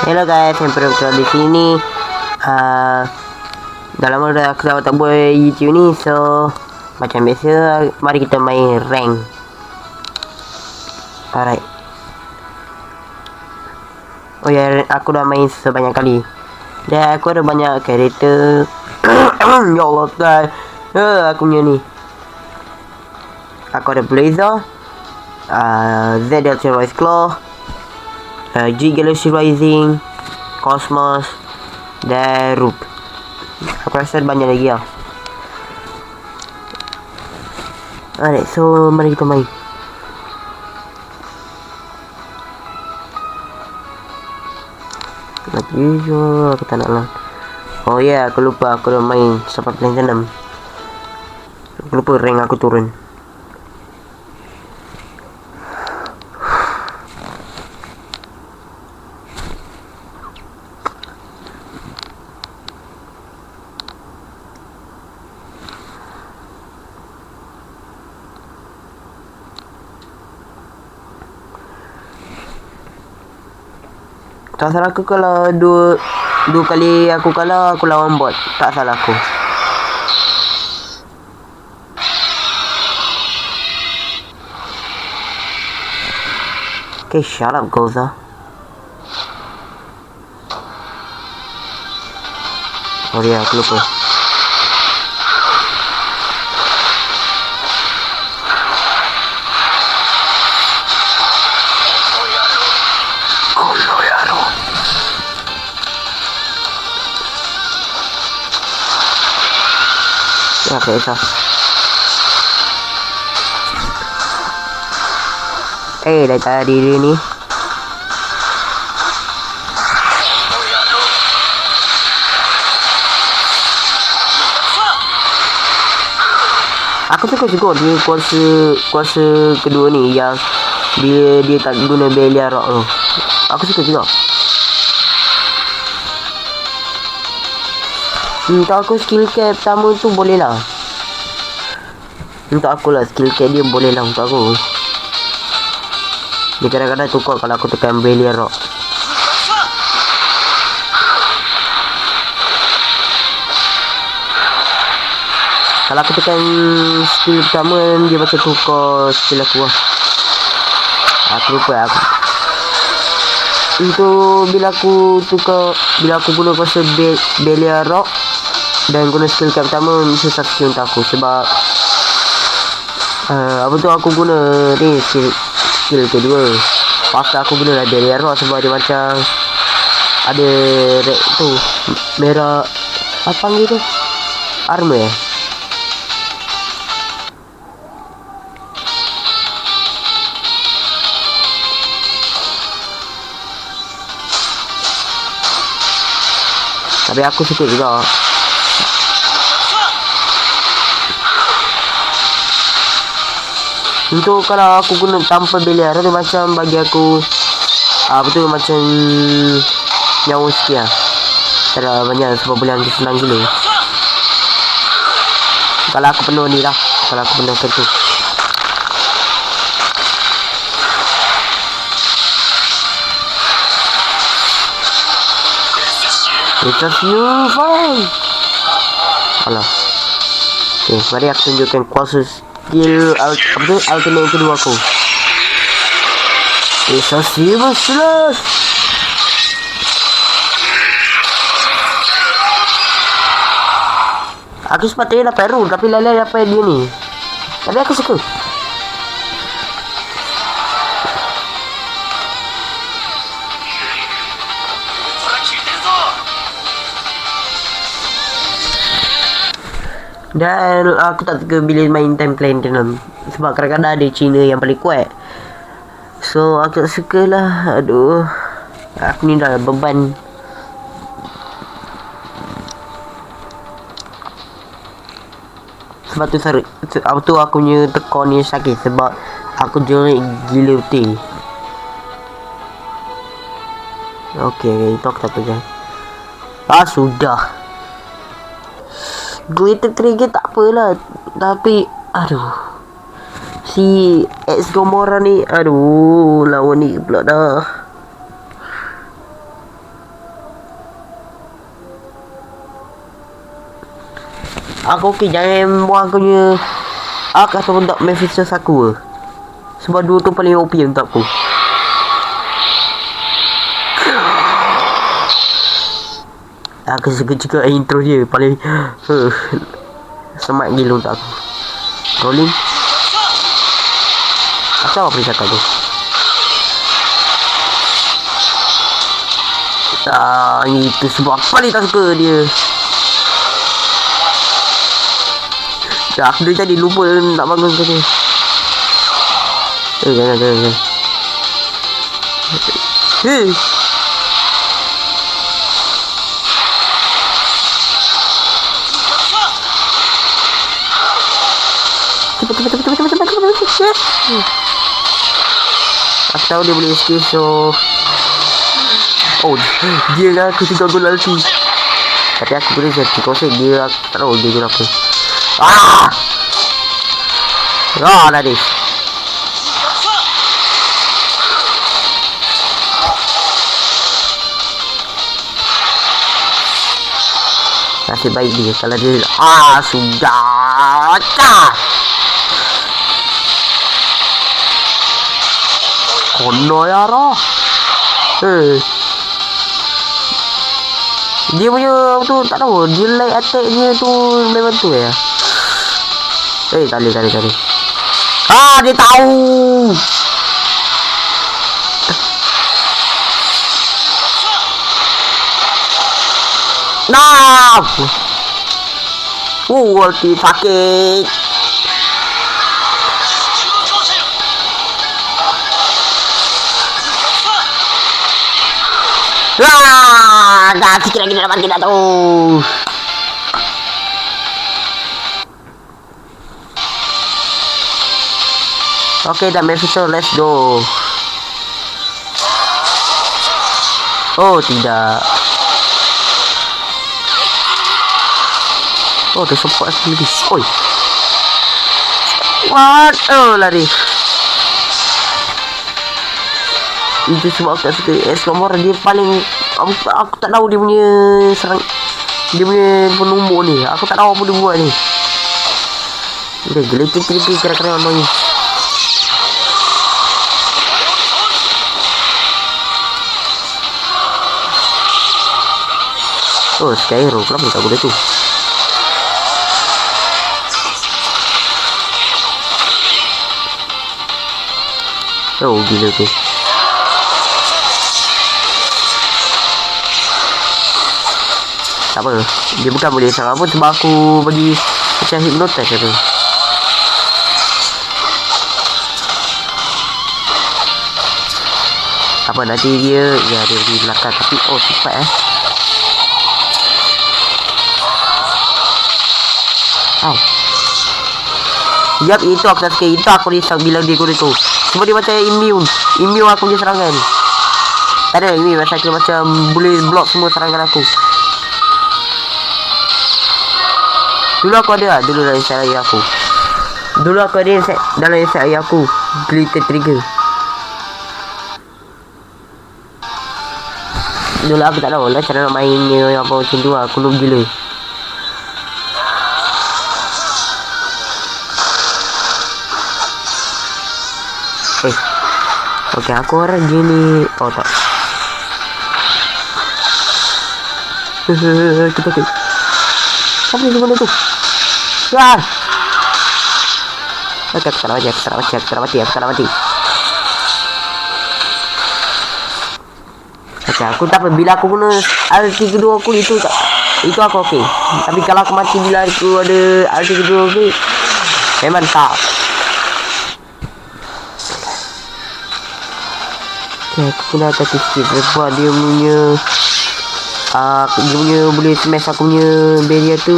Hello guys, yang pertama di sini. Dah lama dah aku tak buat YouTube ni, so macam biasa, mari kita main rank. Alright. Oh ya, aku dah main sebanyak kali. Dan aku ada banyak karakter. Ya Allah guys, aku punya ni. Aku ada Blazer, Z Delta Rise Claw, G Galaxy Rising, Cosmos, dan Rook. Aku rasa banyak lagi lah. Alright, so mari kita main. Like usual, aku tak nak lah. Oh ya, yeah, aku lupa aku dah main sampai plan 6. Aku lupa rank aku turun. Tak salah aku kalau dua kali aku kalah, aku lawan bot. Tak salah aku. Okay, shut up Goza. Oh ya, aku lupa. Ya, kayak itu. Dari tadi dia ni. Aku suka juga dia kuasa kedua ni yang dia tak guna Belia Rock tu. Aku suka juga. Untuk aku skill cap pertama tu boleh lah. Untuk aku lah skill cap dia boleh lah untuk aku. Dia kadang-kadang tukar kalau aku tekan Belia Rock. Kalau aku tekan skill pertama, dia macam tukar skill aku lah. Aku lupa aku. Untuk bila aku guna kuasa Belia Rock dan guna skill cap pertama, mesti sakit untuk aku. Sebab apa tu aku guna ni skill kedua. Pasal aku guna lah Belia Rock sebab dia macam ada red tu merah, apa panggil tu, armor tapi aku suka juga. Untuk kalau aku guna tanpa Belia Rock tu macam bagi aku apa tu macam nyawa sikit lah. Tak banyak sebab boleh ambil senang gila. Kalau aku penuh ni lah, kalau aku penuh tu. It's just you, fine. Alah. Okay, mari aku tunjukkan kuasa skill ultimate kedua aku. It's a silver slash. Aku sepatutnya dapat Peru, tapi lalai dapat dia ni. Tapi aku suka. Dan aku tak suka bila main time plan tenang. Sebab kadang-kadang ada Cina yang paling kuat. So aku tak suka lah. Aduh, aku ni dah beban. Sebab tu apa tu aku punya tekor ni sakit. Sebab aku jerit gila betul. Okay, itu aku tak pegang. Sudah. Glitter trigger tak apalah. Tapi aduh, si X Gomorrah ni, aduh, lawan ni pula dah. Aku okey, jangan buang aku punya ataupun tak Mephistos aku. Sebab dua tu paling OP untuk aku. Aku suka juga intro dia paling semak gila untuk aku. Rolling. Apa boleh cakap tu? Itu sebab paling tak suka dia. Aku dah jadi lupa nak bangun ke dia. Jangan. Hei. Cepat. Aku tahu dia boleh escape, so dia lah aku 3 gol ulti. Tapi aku boleh jadi konsep dia, aku tak tahu dia gol apa. Tadi nasib baik dia kalau dia sudah kono ya roh. Dia punya tu tak tahu, dia light attack dia tu memang tu ya. Tali. Dia tahu. Nah. Ulti sakit. Dah sikit lagi dapat kita tu. Okay, dah Mephisto, let's go. Oh, tidak. Oh, dia support aku lagi. Oi. What? Oh, lari. Itu sebab aku tak suka Excalibur. Dia paling aku tak tahu dia punya serang, dia punya penumbuk ni. Aku tak tahu apa dia buat ni. Dia geletik kira-kira annoying. Oh, Skyro, kenapa tak boleh tu? Oh, gila tu. Tak apa, dia bukan boleh serang pun sebab aku bagi macam hypnotize tu. Apa nanti dia di belakang tapi cepat Yap, itu aku tak suka. Itu aku risau bila dia guna tu. Sebab dia macam immune aku punya serangan. Tak ada ini macam boleh block semua serangan aku. Dulu aku ada dulu dalam set ayah aku. Dulu aku ada dalam set ayah aku glitter trigger. Dulu aku tak tahu lah cara nak mainnya apa macam tu. Aku noob gila. Okay, aku orang gini. Oh tak. Kita ke. Apa ni benda tu? Ya. Okay, aku tak mati. Okay, aku tak apa. Bila aku guna ulti kedua aku itu aku okey. Tapi kalau aku mati bila aku ada ulti kedua aku, memang tak. Aku kena attack sikit sebab dia punya boleh smash aku punya barrier tu.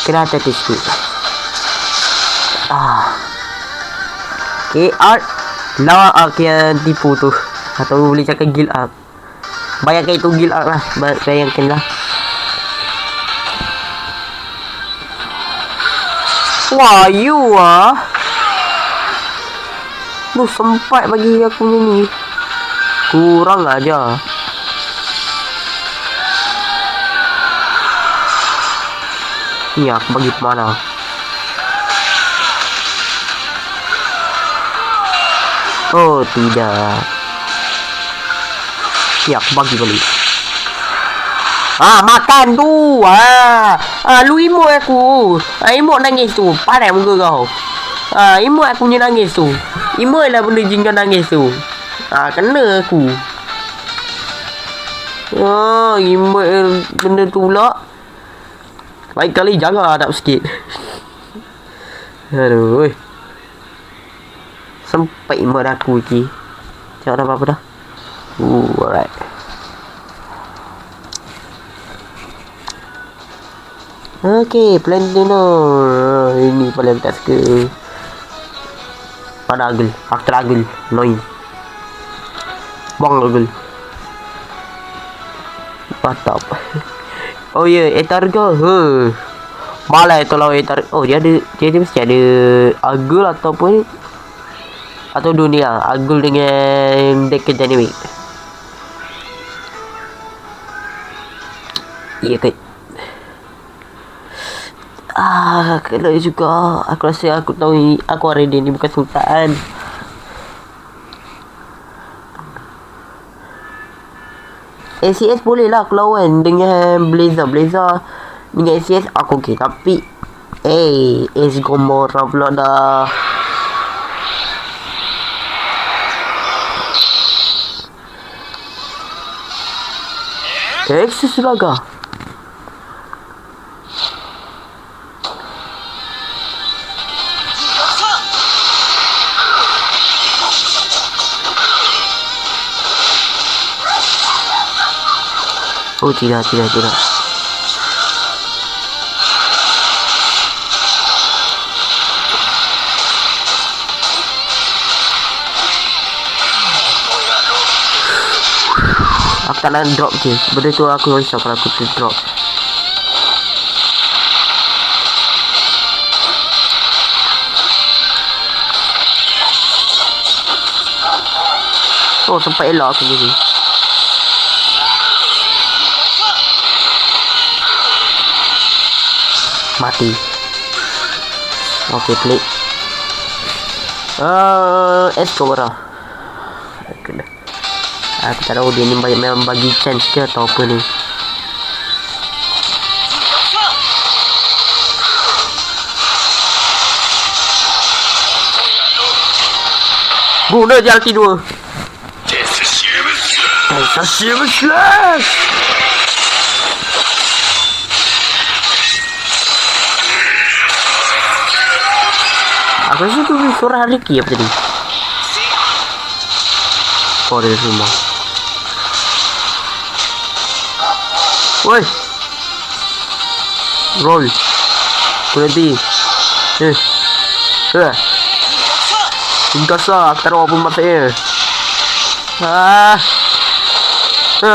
Kena attack sikit. Okay, art lawan art yang tipu tu. Atau boleh cakap guild art. Bayangkan itu guild art lah. Bayangkan lah. Wah, you lu sempat bagi aku ni. Kurang aja. Ni aku bagi mana? Oh tidak. Ni aku bagi balik. Makan tu. Lu imut aku. Imut nangis tu. Parai muka kau. Imut aku punya nangis tu. Imut lah benda jin kau nangis tu. Kena aku. Imut benda tu pula. Baik kali jaga adab sikit. Aduh. Sampai imut aku lagi. Cakap dah apa-apa dah. Alright. Okay, Plantino. Ini paling tak suka. Pada agil. After agil. Annoying. Buang agil. Mantap. Oh ya, Etarga. Malah itu lawan Etarga. Oh, dia mesti ada agil ataupun atau dunia agil dengan deck dynamic. Iya kan. Kena juga. Aku rasa aku tahu aku ready ni bukan sultan. ACS boleh lah aku lawan dengan Blazer dengan ACS aku okey. Tapi Ace Gomorrah pula dah. Exus Laga. Oh tidak. Aku tak nak drop je. Benda tu aku risau kalau aku tu drop. Oh sempat elak aku ni. Mati. Okay, play. Escobra. Aku tak tahu dia ni memang bagi chance ke atau apa ni. Guna je ulti 2. Slash. Aku rasa tu suara Ricky apa tadi? Oh, dia semua. Woi. Roll. Berhenti. Ingkasa, aku taruh apa mata saya.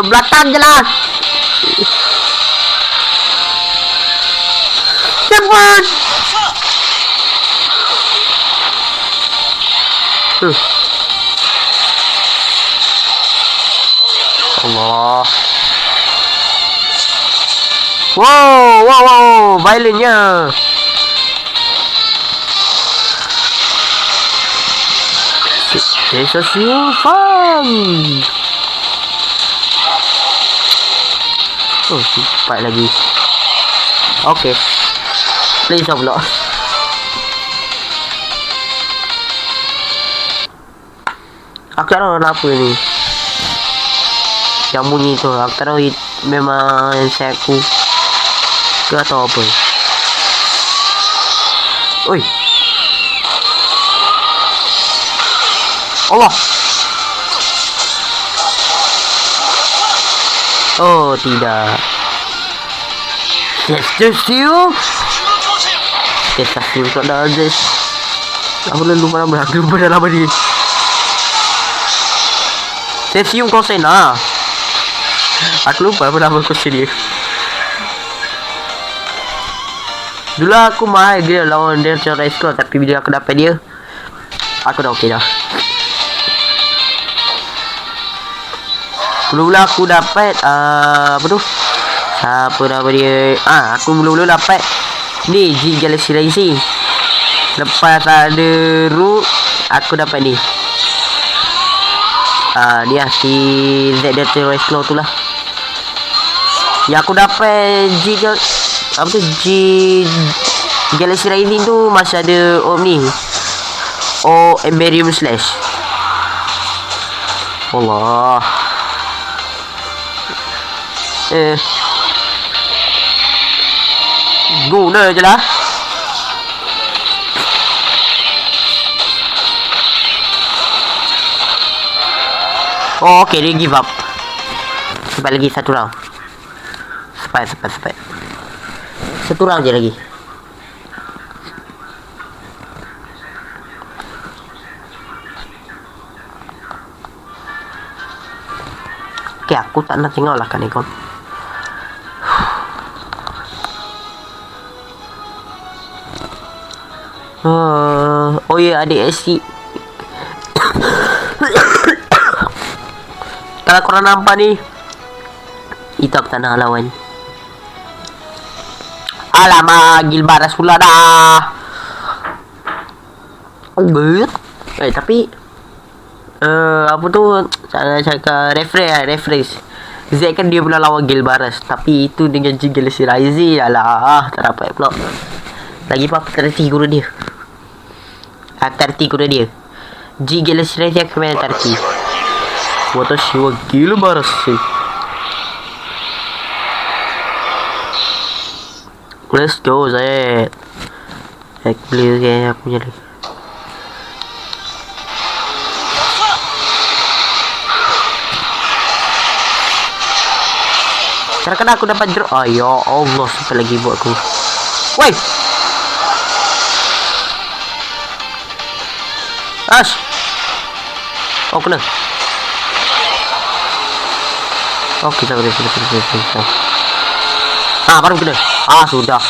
Belakang je lah. Cepat. Allah. Wow, violentnya. This is so fun. Oh, cepat lagi. Okay. Please pula. Aku tak tahu kenapa ni. Yang bunyi tu aku tak tahu memang handset aku ke atau apa. Oi. Allah. Oh tidak. Just you. Kita sih kok dah guys. Aku lupa nama aku lupa nama dia. Sesium Kosena. Aku lupa apa nama kursi dia. Dulu aku mahal dia lawan dia secara score, tapi bila aku dapat dia, aku dah okey dah. Mula-mula aku dapat apa tu? Siapa nama dia? Aku mula-mula dapat Ni G Galaxy Rising. Lepas ada Root, aku dapat ni. Ni lah si Z Delta Rise Claw tu lah. Yang aku dapat G Galaxy Rising tu masih ada ni. Emberium Slash. Allah. Guna je lah. Okay, dia give up. Sampai lagi satu round. Sampai. Satu round je lagi. Okay, aku tak nak tengok lah kan ikon. Oh ya, adik SC. Kalau korang nampak ni, itu aku tak nak lawan. Alamak, Gilbaras pula dah. Tapi apa tu, cakap refresh. Z kan dia pula lawan Gilbaras, tapi itu dengan G Galaxy Rising. Alah, tak dapat pula. Lagi apa terhenti guru dia. Terhenti guru dia. G Galaxy Rising aku main terhenti. Watashi wa Gilbaras sih. Let's go, Z. Beli kayak aku jadi. Kadang-kadang aku dapat drop. Ya Allah, sampai lagi buat aku. Woi. Ash. Oh, kena. Oh, kita boleh. Baru kena. Sudah.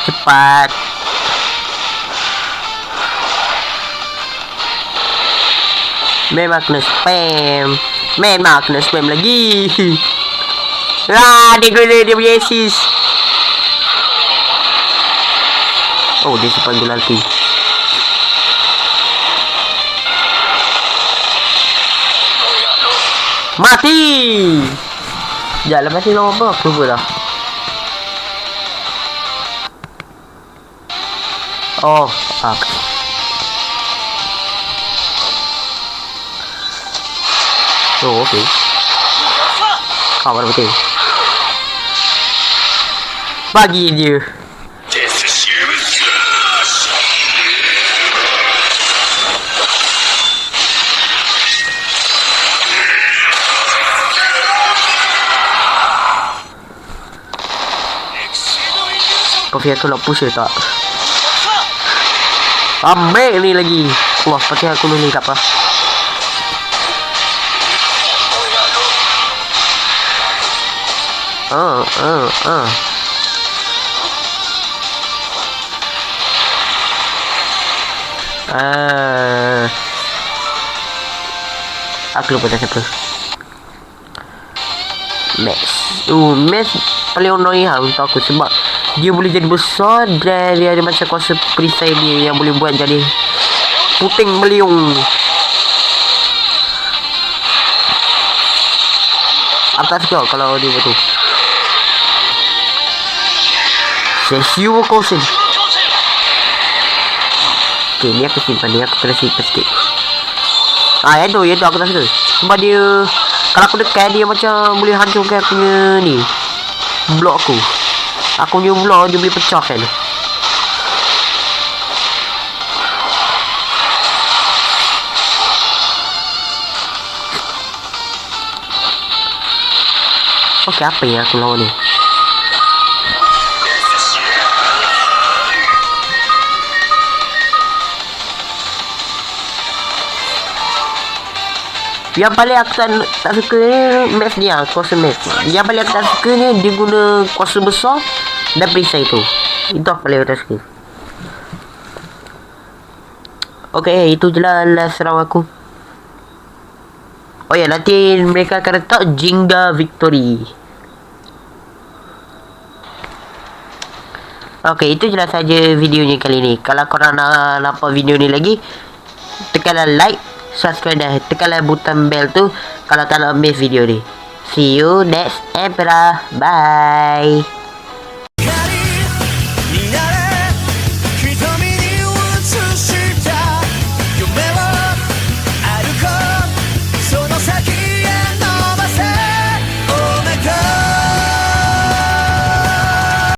Cepat. Memang kena spam. Lagi. Dia punya assist. Oh, dia simpan gulati. Mati. Sekejap, lepas ni lawan apa? Aku lupa dah. Oh, fuck. Oh, okay. Baru betul. Bagi dia. Kofi aku nak push tak? Ambil ni lagi. Wah, pakai aku ni tak apa. Aku lupa dah siapa. Max paling annoying lah untuk aku sebab dia boleh jadi besar dan dia ada macam kuasa perisai dia yang boleh buat jadi puting beliung. Aku tak suka kalau dia betul. Sesiu kosen. Okay, ni aku simpan dia. Aku kena simpan sikit. Itu aku tak suka. Sebab dia, kalau aku dekat dia macam boleh hancurkan aku punya ni, blok aku. Aku punya blok dia boleh pecahkan. Okay, apa yang aku lawan ni? Yang paling aku tak suka ni match dia, kuasa match. Yang paling aku tak suka ni dia guna kuasa besar dan perisai tu. Itu aku paling tak suka. Okay, itu je lah last round aku. Oh ya, nanti mereka akan letak Jenga Victory. Okay, itu je lah saja videonya kali ni. Kalau korang nak nampak video ni lagi, tekanlah like, subscribe dan tekanlah butang bell tu kalau tak nak miss video ni. See you next episode. Bye.